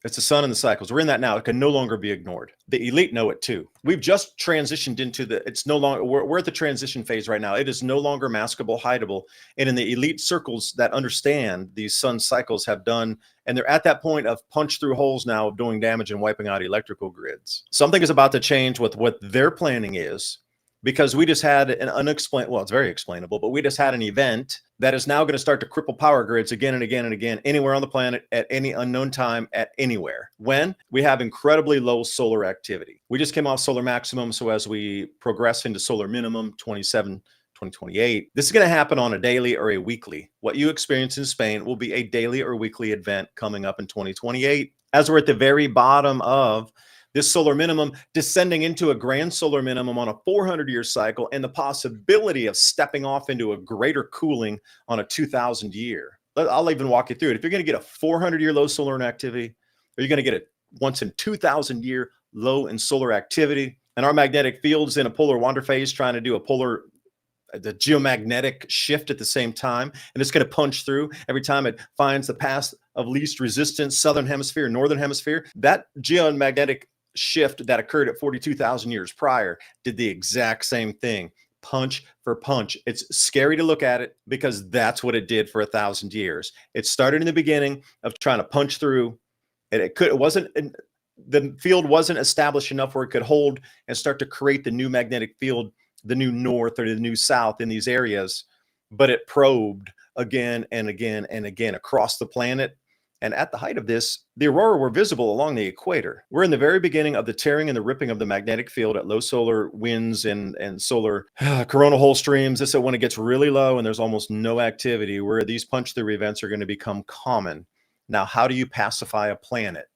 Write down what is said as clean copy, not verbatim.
It's the sun and the cycles. We're in that now. It can no longer be ignored. The elite know it too. We've just transitioned into it's no longer, we're at the transition phase right now. It is no longer maskable, hideable. And in the elite circles that understand these sun cycles have done, and they're at that point of punch through holes now of doing damage and wiping out electrical grids. Something is about to change with what their planning is, because we just had an unexplained, well, it's very explainable, but we just had an event that is now going to start to cripple power grids again and again and again, anywhere on the planet at any unknown time at anywhere. When we have incredibly low solar activity. We just came off solar maximum. So as we progress into solar minimum 2028, this is going to happen on a daily or a weekly. What you experience in Spain will be a daily or weekly event coming up in 2028, as we're at the very bottom of this solar minimum, descending into a grand solar minimum on a 400-year cycle, and the possibility of stepping off into a greater cooling on a 2000-year. I'll even walk you through it. If you're going to get a 400-year low solar activity, or you're going to get a once in 2000-year low in solar activity, and our magnetic field's in a polar wander phase trying to do the geomagnetic shift at the same time, and it's going to punch through every time it finds the path of least resistance, southern hemisphere, northern hemisphere. That geomagnetic shift that occurred at 42,000 years prior did the exact same thing, punch for punch. It's scary to look at it because that's what it did for 1,000 years. It started in the beginning of trying to punch through, and the field wasn't established enough where it could hold and start to create the new magnetic field, the new north or the new south in these areas, but it probed again and again and again across the planet. And at the height of this, the aurora were visible along the equator. We're in the very beginning of the tearing and the ripping of the magnetic field at low solar winds and solar coronal hole streams. This is when it gets really low and there's almost no activity, where these punch through events are going to become common. Now, how do you pacify a planet?